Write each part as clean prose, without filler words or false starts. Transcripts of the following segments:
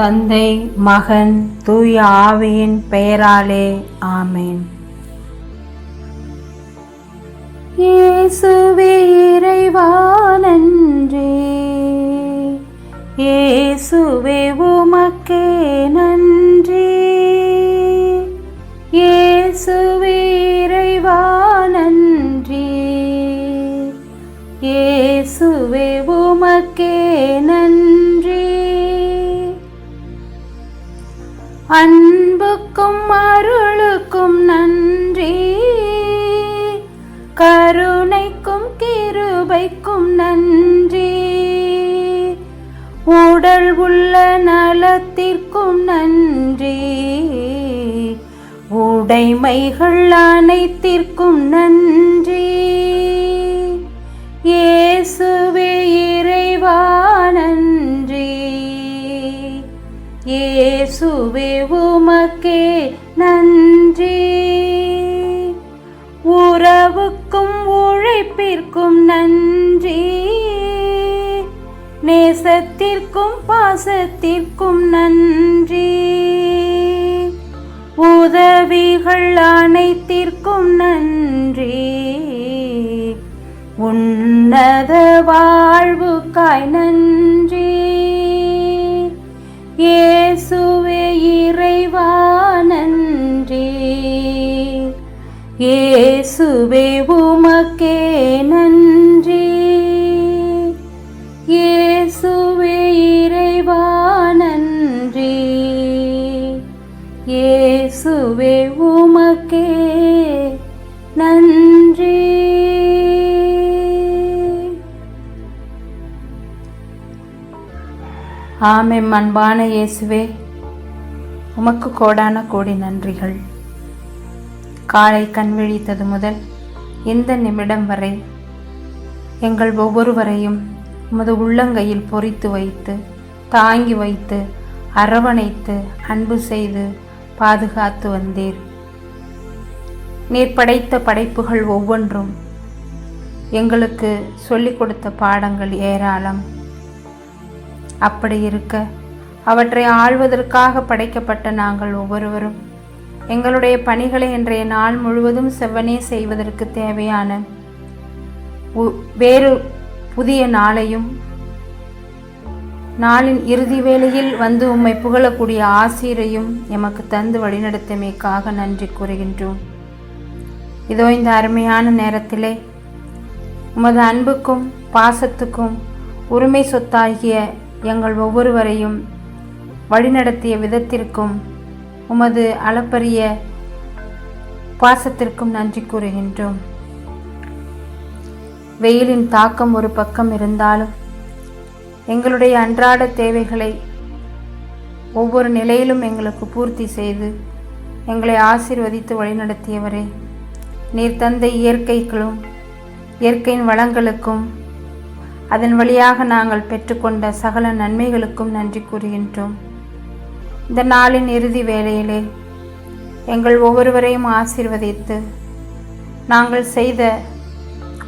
தந்தை, மகன், தூய ஆவியின் பெயராலே ஆமென். இயேசுவே இறைவா நன்றி, இயேசுவே உமக்கே நன்றி, இயேசுவே இறைவா நன்றி, இயேசுவே உமக்கே நன்றி. அன்புக்கும் அருளுக்கும் நன்றி, கருணைக்கும் கிருபைக்கும் நன்றி, உடல் உள்ள நலத்திற்கும் நன்றி, உடைமைகள் அனைத்திற்கும் நன்றி. இயேசுவே இறைவா நன்றி, இயேசுவே உமக்கே நன்றி. உறவுக்கும் உழைப்பிற்கும் நன்றி, நேசத்திற்கும் பாசத்திற்கும் நன்றி, உதவிகள் அனைத்திற்கும் நன்றி, உன்னத வாழ்வுக்காய் நன்றி. இயேசுவே இறைவா நன்றி, இயேசுவே உமக்கே நன்றி, இயேசுவே இறைவா நன்றி, இயேசுவே உமக்கே நன்றி. ஆமென். அன்பான இயேசுவே, உமக்கு கோடான கோடி நன்றிகள். காலை கண் விழித்தது முதல் இந்த நிமிடம் வரை எங்கள் ஒவ்வொருவரையும் உமது உள்ளங்கையில் பொறித்து வைத்து, தாங்கி வைத்து, அரவணைத்து, அன்பு செய்து பாதுகாத்து வந்தீர். நீர் படைத்த படைப்புகள் ஒவ்வொன்றும் எங்களுக்கு சொல்லிக் கொடுத்த பாடங்கள் ஏராளம். அப்படி இருக்க அவற்றை ஆள்வதற்காக படைக்கப்பட்ட நாங்கள் ஒவ்வொருவரும் எங்களுடைய பணிகளை இன்றைய நாள் முழுவதும் செவ்வனே செய்வதற்கு தேவையான வேறு புதிய நாளையும், நாளின் இறுதி வேளையில் வந்து உம்மை புகழக்கூடிய ஆசிரியையும் எமக்கு தந்து வழிநடத்தமைக்காக நன்றி கூறுகின்றோம். இதோ இந்த அருமையான நேரத்திலே உமது அன்புக்கும் பாசத்துக்கும் உரிமை சொத்தாகிய எங்கள் ஒவ்வொருவரையும் வழிநடத்திய விதத்திற்கும் உமது அளப்பரிய பாசத்திற்கும் நன்றி கூறுகின்றோம். வெயிலின் தாக்கம் ஒரு பக்கம் இருந்தாலும் எங்களுடைய அன்றாட தேவைகளை ஒவ்வொரு நிலையிலும் எங்களுக்கு பூர்த்தி செய்து எங்களை ஆசீர்வதித்து வழிநடத்தியவரே, நீர் தந்த இயற்கைகளும் இயற்கையின் வளங்களுக்கும் அதன் வழியாக நாங்கள் பெற்றுக்கொண்ட சகல நன்மைகளுக்கும் நன்றி கூறுகின்றோம். இந்த நாளின் இறுதி வேளையிலே எங்கள் ஒவ்வொருவரையும் ஆசீர்வதித்து நாங்கள் செய்த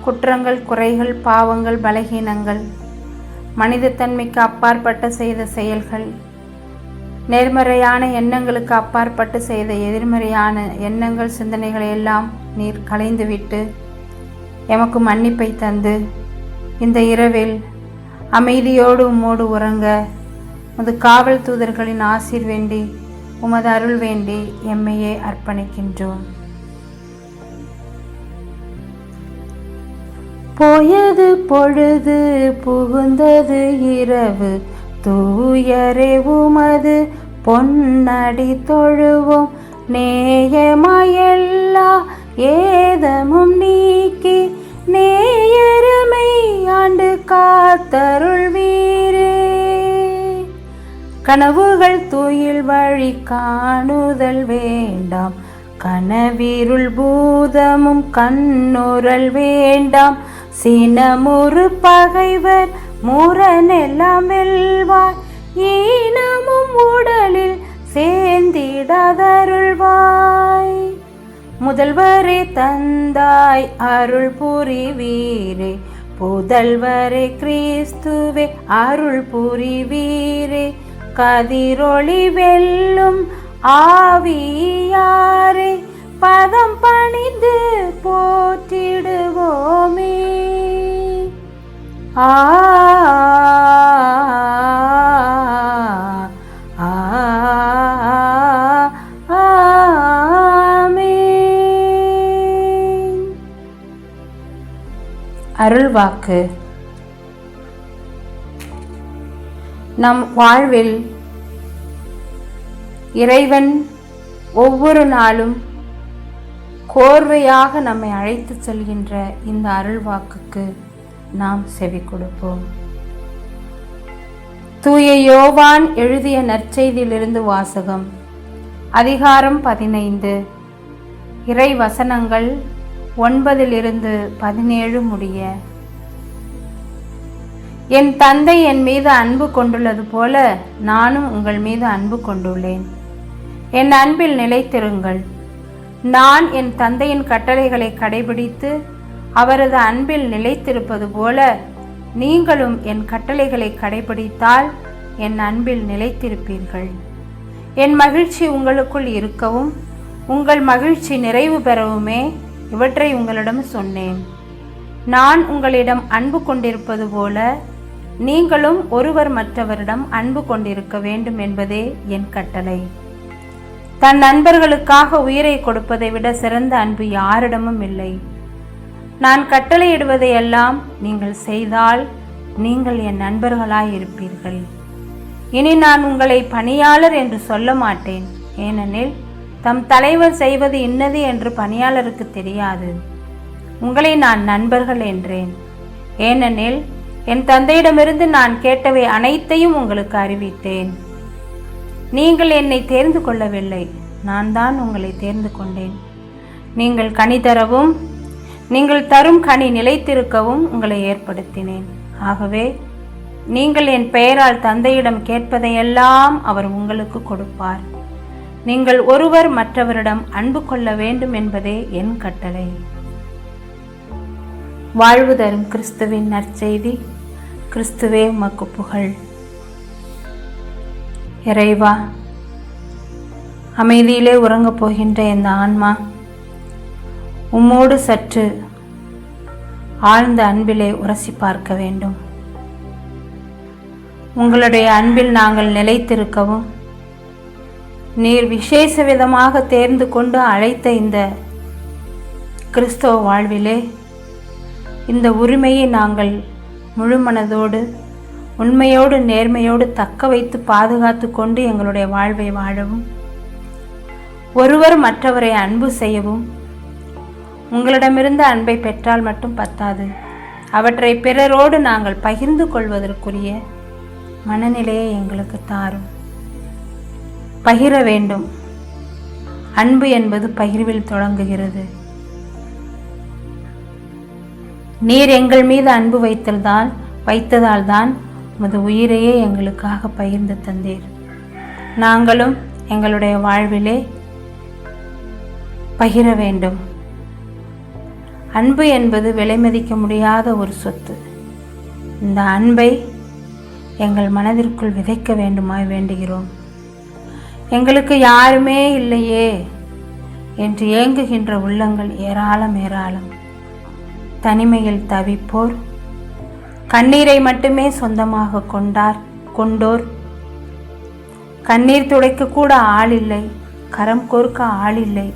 குற்றங்கள், குறைகள், பாவங்கள், பலகீனங்கள், மனிதத்தன்மைக்கு அப்பாற்பட்ட செய்த செயல்கள், நேர்மறையான எண்ணங்களுக்கு அப்பாற்பட்டு செய்த எதிர்மறையான எண்ணங்கள், சிந்தனைகளை எல்லாம் நீர் களைந்துவிட்டு எமக்கு மன்னிப்பை தந்து இந்த இரவில் அமைதியோடு உம்மோடு உறங்க உமது காவல் தூதர்களின் ஆசீர் வேண்டி, உமது அருள் வேண்டி எம்மையே அர்ப்பணிக்கின்றோம். போயது பொழுது புகுந்தது இரவு, தூயரே உமது பொன்னடி தொழுவோம். நேயமாயெல்லா ஏதமும் நீக்கி நேயருமை ஆண்டு காத்தருள்வீரே. கனவுகள் தூயில் வழி காணுதல் வேண்டாம், கனவிருள் பூதமும் கண்ணுரல் வேண்டாம். சினமுறு பகைவர் முரணெல்லாம் வெல்வார், ஈனமும் உடலில் சேர்ந்திடாதருள்வாய். முதல்வரே தந்தாய் அருள் புரிவீரே, புதல்வரே கிறிஸ்துவே அருள் புரிவீரே. கதிரொளி வெல்லும் ஆவியாரை பதம் பணிந்து போற்றிடுவோமே. அருள்வாக்கு. நம் வாழ்வில் இறைவன் ஒவ்வொரு நாளும் கோர்வையாக நம்மை அழைத்து செல்கின்ற இந்த அருள்வாக்குக்கு நாம் செவி கொடுப்போம். தூய யோவான் எழுதிய நற்செய்தியிலிருந்து வாசகம். அதிகாரம் 15. இறை வசனங்கள் 9-17 முடிய. என் தந்தை என் மீது அன்பு கொண்டுள்ளது போல நானும் உங்கள் மீது அன்பு கொண்டுள்ளேன். என் அன்பில் நிலைத்திருங்கள். நான் என் தந்தையின் கட்டளைகளை கடைபிடித்து அவரது அன்பில் நிலைத்திருப்பது போல நீங்களும் என் கட்டளைகளை கடைபிடித்தால் என் அன்பில் நிலைத்திருப்பீர்கள். என் மகிழ்ச்சி உங்களுக்குள் இருக்கவும் உங்கள் மகிழ்ச்சி நிறைவு பெறவுமே இவற்றை உங்களிடம் சொன்னேன். நான் உங்களிடம் அன்பு கொண்டிருப்பது போல நீங்களும் ஒருவர் மற்றவரிடம் அன்பு கொண்டிருக்க வேண்டும் என்பதே என் கட்டளை. தன் நண்பர்களுக்காக உயிரை கொடுப்பதை விட சிறந்த அன்பு யாரிடமும் இல்லை. நான் கட்டளையிடுவதையெல்லாம் நீங்கள் செய்தால் நீங்கள் என் நண்பர்களாய் இருப்பீர்கள். இனி நான் உங்களை பணியாளர் என்று சொல்ல மாட்டேன், ஏனெனில் தம் தலைவர் செய்வது இன்னது என்று பணியாளருக்கு தெரியாது. உங்களை நான் நண்பர்கள் என்றேன், ஏனெனில் என் தந்தையிடமிருந்து நான் கேட்டவை அனைத்தையும் உங்களுக்கு அறிவித்தேன். நீங்கள் என்னை தேர்ந்து கொள்ளவில்லை, நான் தான் உங்களை தேர்ந்து கொண்டேன். நீங்கள் கனி தரவும் நீங்கள் தரும் கனி நிலைத்திருக்கவும் உங்களை ஏற்படுத்தினேன். ஆகவே நீங்கள் என் பெயரால் தந்தையிடம் கேட்பதையெல்லாம் அவர் உங்களுக்கு கொடுப்பார். நீங்கள் ஒருவர் மற்றவரிடம் அன்பு கொள்ள வேண்டும் என்பதே என் கட்டளை. வாழ்வு தரும் கிறிஸ்துவின் நற்செய்தி. கிறிஸ்துவே உமக்கு புகழ். இறைவா, அமைதியிலே உறங்கப் போகின்ற இந்த ஆன்மா உம்மோடு சற்று ஆழ்ந்த அன்பிலே உரசி பார்க்க வேண்டும். உங்களுடைய அன்பில் நாங்கள் நிலைத்திருக்கவும் நீர் விசேஷ விதமாக தேர்ந்து கொண்டு அழைத்த இந்த கிறிஸ்தவ வாழ்விலே இந்த உரிமையை நாங்கள் முழுமனதோடு உண்மையோடு நேர்மையோடு தக்க வைத்து பாதுகாத்து கொண்டு எங்களுடைய வாழ்வை வாழவும் ஒருவர் மற்றவரை அன்பு செய்யவும் உங்களிடமிருந்து அன்பை பெற்றால் மட்டும் பத்தாது, அவற்றை பிறரோடு நாங்கள் பகிர்ந்து கொள்வதற்குரிய மனநிலையை எங்களுக்கு தாரும். பகிர வேண்டும். அன்பு என்பது பகிர்வில் தொடங்குகிறது. நீர் எங்கள் மீது அன்பு வைத்ததால் தான் உமது உயிரையே எங்களுக்காக பகிர்ந்து தந்தீர். நாங்களும் எங்களுடைய வாழ்விலே பகிர வேண்டும். அன்பு என்பது விலை மதிக்க முடியாத ஒரு சொத்து. இந்த அன்பை எங்கள் மனதிற்குள் விதைக்க வேண்டுமாய் வேண்டுகிறோம். எங்களுக்கு யாருமே இல்லையே என்று ஏங்குகின்ற உள்ளங்கள் ஏராளம் ஏராளம். தனிமையில் தவிப்போர், கண்ணீரை மட்டுமே சொந்தமாக கொண்டோர், கண்ணீர் துடைக்க கூட ஆள் இல்லை, கரம் கோர்க்க ஆள் இல்லை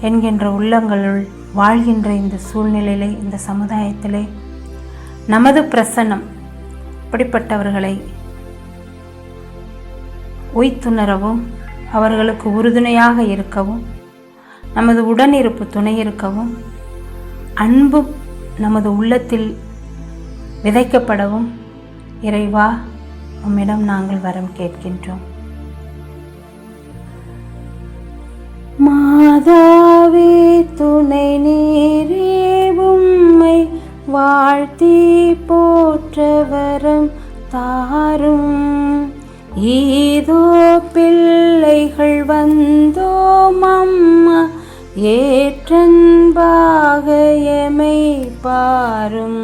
என்கின்ற உள்ளங்களுள் வாழ்கின்ற இந்த சூழ்நிலையிலே, இந்த சமுதாயத்திலே நமது பிரசன்னம் இப்படிப்பட்டவர்களை உய்த்துணரவும் அவர்களுக்கு உறுதுணையாக இருக்கவும் நமது உடனிருப்பு துணை இருக்கவும் அன்பு நமது உள்ளத்தில் விதைக்கப்படவும் இறைவா உம்மிடம் நாங்கள் வரம் கேட்கின்றோம். மாதாவே துணை நீரே உம்மை வாழ்த்தி போற்ற வரம் தாரும். ஈதோ பிள்ளைகள் வந்தோம் அம்மா, ஏற்றன்பாக எமை பாரும்.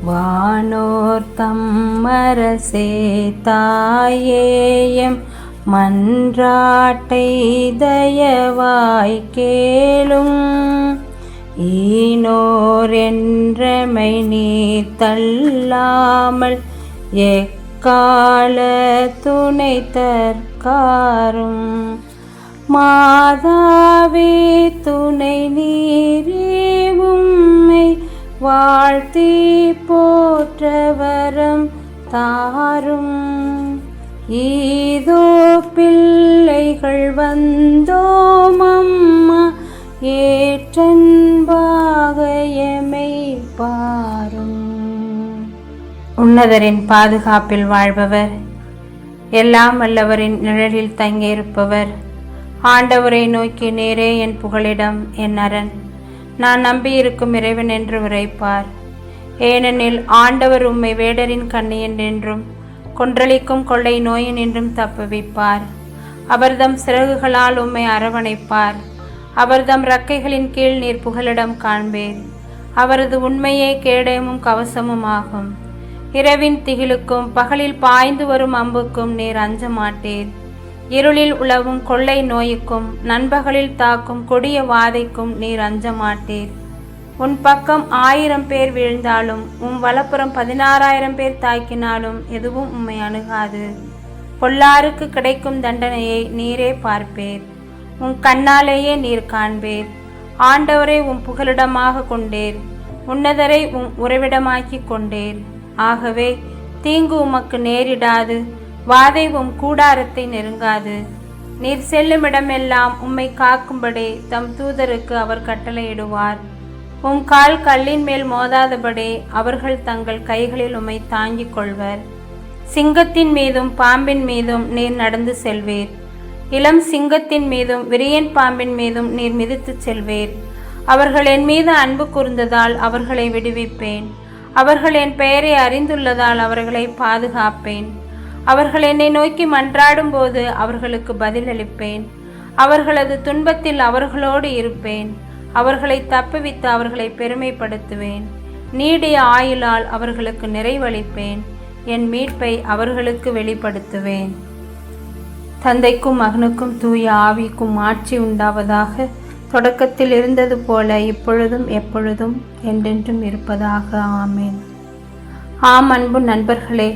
வானோர் தம்மரசே தாயேயம் மன்றாட்டை தயவாய் கேளும். ஈனோர் என்றமை நீர் தள்ளாமல் எக்கால துணை தற்காரும். மாதாவே துணை நீரே உம்மை வாழ்த்தி போற்றவரம் தாரும். ஈதோ பிள்ளைகள் வந்தோம் அம்மா ஏற்றன்பாகயமை பாரும். உன்னதரின் பாதுகாப்பில் வாழ்பவர், எல்லாம் வல்லவரின் நிழலில் தங்கியிருப்பவர், ஆண்டவரை நோக்கி நேரே என் புகலிடம், என் அரண், நான் நம்பியிருக்கும் இறைவன் என்று உரைப்பார். ஏனெனில் ஆண்டவர் உம்மை வேடரின் கண்ணியென்றும் கொன்றளிக்கும் கொள்ளை நோயினின்றும் தப்புவிப்பார். அவர்தம் சிறகுகளால் உம்மை அரவணைப்பார். அவர்தம் இறக்கைகளின் கீழ் நீர் புகலிடம் காண்பேன். அவரது உண்மையே கேடயமும் கவசமும் ஆகும். இரவின் திகிலுக்கும் பகலில் பாய்ந்து வரும் அம்புக்கும் நீர் அஞ்ச மாட்டீர். இருளில் உலவும் கொள்ளை நோய்க்கும் நண்பகலில் தாக்கும் கொடிய வாதைக்கும் நீர் அஞ்ச மாட்டீர். உன் பக்கம் 1000 பேர் வீழ்ந்தாலும் உம் வலப்புறம் 16,000 பேர் தாக்கினாலும் எதுவும் உம்மை அணுகாது. பொல்லாருக்கு கிடைக்கும் தண்டனையை நீரே பார்ப்பேர். உன் கண்ணாலேயே நீர் காண்பேர். ஆண்டவரை உம் புகலிடமாக கொண்டேர். உன்னதரை உம் உறைவிடமாக்கி கொண்டேர். ஆகவே தீங்கு உமக்கு நேரிடாது. வாதை உம் கூடாரத்தை நெருங்காது. நீர் செல்லுமிடமெல்லாம் உம்மை காக்கும்படி தம் தூதருக்கு அவர் கட்டளையிடுவார். உம் கால் கல்லின் மேல் மோதாதபடி அவர்கள் தங்கள் கைகளில் உம்மை தாங்கிக் கொள்வர். சிங்கத்தின் மீதும் பாம்பின் மீதும் நீர் நடந்து செல்வீர். இளம் சிங்கத்தின் மீதும் விரியன் பாம்பின் மீதும் நீர் மிதித்து செல்வீர். அவர்கள் என் மீது அன்பு கூர்ந்ததால் அவர்களை விடுவிப்பேன். அவர்கள் என் பெயரை அறிந்துள்ளதால் அவர்களை பாதுகாப்பேன். அவர்கள் என்னை நோக்கி மன்றாடும் போது அவர்களுக்கு பதிலளிப்பேன். அவர்களது துன்பத்தில் அவர்களோடு இருப்பேன். அவர்களை தப்புவித்து அவர்களை பெருமைப்படுத்துவேன். நீடிய ஆயுளால் அவர்களுக்கு நிறைவளிப்பேன். என் மீட்பை அவர்களுக்கு வெளிப்படுத்துவேன். தந்தைக்கும் மகனுக்கும் தூய ஆவிக்கும் ஆட்சி உண்டாவதாக. தொடக்கத்தில் இருந்தது போல இப்பொழுதும் எப்பொழுதும் என்றென்றும் இருப்பதாக. ஆமேன். ஆம் அன்பு நண்பர்களே,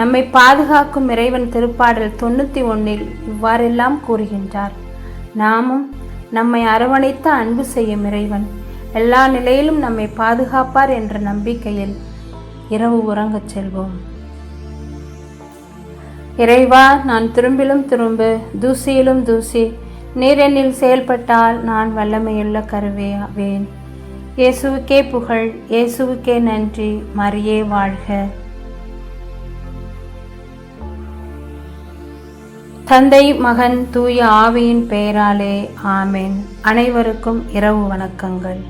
நம்மை பாதுகாக்கும் இறைவன் திருப்பாடல் 91 இவ்வாறெல்லாம் கூறுகின்றார். நாமும் நம்மை அரவணைத்து அன்பு செய்யும் இறைவன் எல்லா நிலையிலும் நம்மை பாதுகாப்பார் என்ற நம்பிக்கையில் இரவு உறங்கச் செல்வோம். இறைவா, நான் துரும்பிலும் துரும்பு, தூசியிலும் தூசி. நீர் என்னில் செயல்பட்டால் நான் வல்லமையுள்ள கருவே ஆவேன். இயேசுவுக்கே புகழ், இயேசுவுக்கே நன்றி. மரியே வாழ்க. தந்தை, மகன், தூய ஆவியின் பெயராலே ஆமேன். அனைவருக்கும் இரவு வணக்கங்கள்.